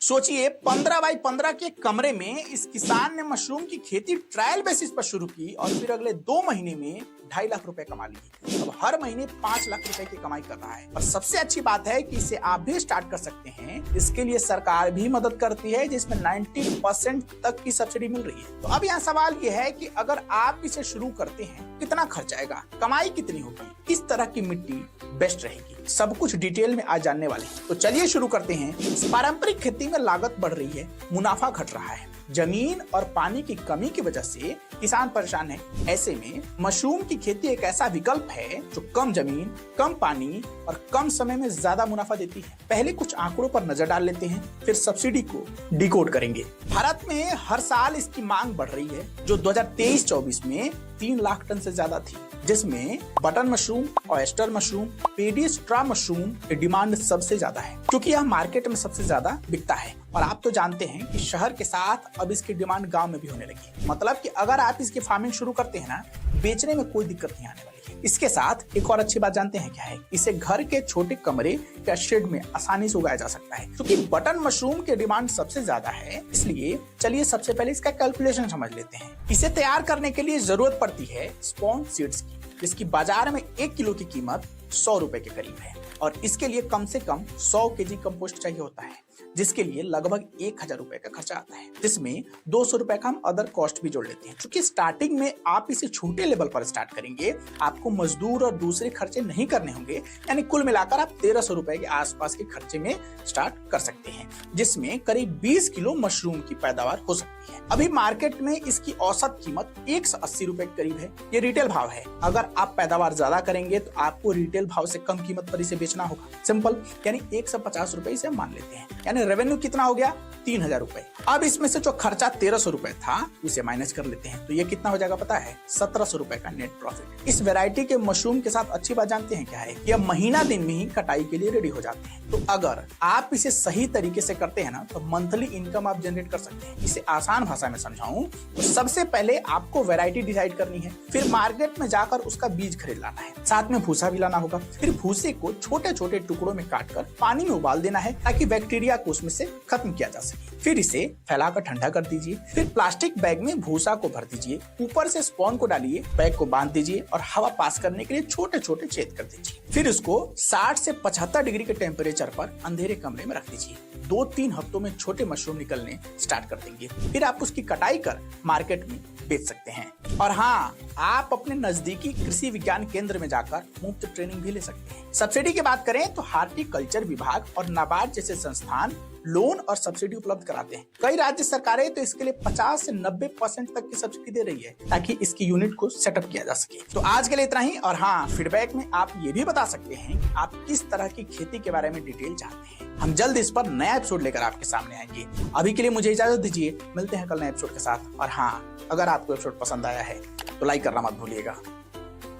सोचिए 15 बाई 15 के कमरे में इस किसान ने मशरूम की खेती ट्रायल बेसिस पर शुरू की और फिर अगले 2 महीने में 2.5 लाख रुपए कमा लिए। अब हर महीने 5 लाख रुपए की कमाई कर रहा है। और सबसे अच्छी बात है कि इसे आप भी स्टार्ट कर सकते हैं। इसके लिए सरकार भी मदद करती है, जिसमें 90% तक की सब्सिडी मिल रही है। तो अब यहाँ सवाल ये है कि अगर आप इसे शुरू करते हैं, कितना खर्च आएगा, कमाई कितनी होगी, किस तरह की मिट्टी बेस्ट रहेगी, सब कुछ डिटेल में आज जानने वाले हैं। तो चलिए शुरू करते हैं। पारंपरिक खेती में लागत बढ़ रही है, मुनाफा घट रहा है, जमीन और पानी की कमी की वजह से किसान परेशान है। ऐसे में मशरूम की खेती एक ऐसा विकल्प है जो कम जमीन, कम पानी और कम समय में ज्यादा मुनाफा देती है। पहले कुछ आंकड़ों पर नजर डाल लेते हैं, फिर सब्सिडी को डिकोड करेंगे। भारत में हर साल इसकी मांग बढ़ रही है, जो 2023-24 में 3 लाख टन से ज्यादा थी, जिसमें बटन मशरूम, ऑयस्टर मशरूम, पेडी स्ट्रा मशरूम की डिमांड सबसे ज्यादा है, क्योंकि यह मार्केट में सबसे ज्यादा बिकता है। और आप तो जानते हैं कि शहर के साथ अब इसकी डिमांड गांव में भी होने लगी है। मतलब कि अगर आप इसकी फार्मिंग शुरू करते हैं ना, बेचने में कोई दिक्कत नहीं आने वाली है। इसके साथ एक और अच्छी बात जानते हैं क्या है? इसे घर के छोटे कमरे या शेड में आसानी से उगाया जा सकता है। क्योंकि बटन मशरूम की डिमांड सबसे ज्यादा है, इसलिए चलिए सबसे पहले इसका कैलकुलेशन समझ लेते हैं। इसे तैयार करने के लिए जरूरत पड़ती है स्पॉन सीड्स की, जिसकी बाजार में 1 किलो की कीमत 100 रुपए के करीब है। और इसके लिए कम से कम 100 केजी कंपोस्ट चाहिए होता है, जिसके लिए लगभग 1000 रुपए का खर्चा आता है, जिसमें 200 रुपए का हम अदर कॉस्ट भी जोड़ लेते हैं। क्योंकि स्टार्टिंग में आप इसे छोटे लेवल पर स्टार्ट करेंगे, आपको मजदूर और दूसरे खर्चे नहीं करने होंगे, यानी कुल मिलाकर आप 1300 रुपए के आसपास के खर्चे में स्टार्ट कर सकते हैं, जिसमें करीब 20 किलो मशरूम की पैदावार हो सकती है। अभी मार्केट में इसकी औसत कीमत 180 रुपए के करीब है। ये रिटेल भाव है। अगर आप पैदावार ज्यादा करेंगे तो आपको रिटेल भाव से कम कीमत पर इसे बेचना होगा। सिंपल, यानी 150 रुपए इसे मान लेते हैं, यानी रेवेन्यू कितना हो गया? 3000 रुपए। अब इसमें से जो खर्चा 1300 रुपए था, उसे माइनस कर लेते हैं, तो ये कितना हो जाएगा पता है? 1700 रुपए का नेट प्रॉफिट। इस वैरायटी के मशरूम के साथ अच्छी बात जानते हैं क्या है? यह महीना दिन में ही कटाई के लिए रेडी हो जाते हैं। तो अगर आप इसे सही तरीके से करते हैं ना, तो मंथली इनकम आप जनरेट कर सकते हैं। इसे आसान भाषा में समझाऊं तो सबसे पहले आपको वैरायटी डिसाइड करनी है, फिर मार्केट में जाकर उसका बीज खरीद लाना है, साथ में भूसा भी लाना होगा। फिर भूसे को छोटे छोटे टुकड़ों में काटकर पानी में उबाल देना है, ताकि बैक्टीरिया को उसमें से खत्म किया जा सके। फिर इसे फैलाकर ठंडा कर दीजिए। फिर प्लास्टिक बैग में भूसा को भर दीजिए, ऊपर से स्पॉन को डालिए, बैग को बांध दीजिए और हवा पास करने के लिए छोटे छोटे छेद कर दीजिए। फिर इसको 60 से 75 डिग्री के टेम्परेचर पर अंधेरे कमरे में रख दीजिए। 2-3 हफ्तों में छोटे मशरूम निकलने स्टार्ट कर देंगे। फिर आप उसकी कटाई कर मार्केट में बेच सकते हैं। और हाँ, आप अपने नजदीकी कृषि विज्ञान केंद्र में जाकर मुफ्त ट्रेनिंग भी ले सकते हैं। सब्सिडी की बात करें तो हार्टिकल्चर विभाग और नाबार्ड जैसे संस्थान लोन और सब्सिडी उपलब्ध कराते हैं। कई राज्य सरकारें तो इसके लिए 50 से 90% तक की सब्सिडी दे रही है, ताकि इसकी यूनिट को सेटअप किया जा सके। तो आज के लिए इतना ही। और हाँ, फीडबैक में आप ये भी बता सकते हैं कि आप किस तरह की खेती के बारे में डिटेल चाहते हैं। हम जल्द इस पर नया एपिसोड लेकर आपके सामने आएंगे। अभी के लिए मुझे इजाजत दीजिए, मिलते हैं कल नए एपिसोड के साथ। और हाँ, अगर आपको एपिसोड पसंद आया है तो लाइक करना मत भूलिएगा।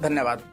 धन्यवाद।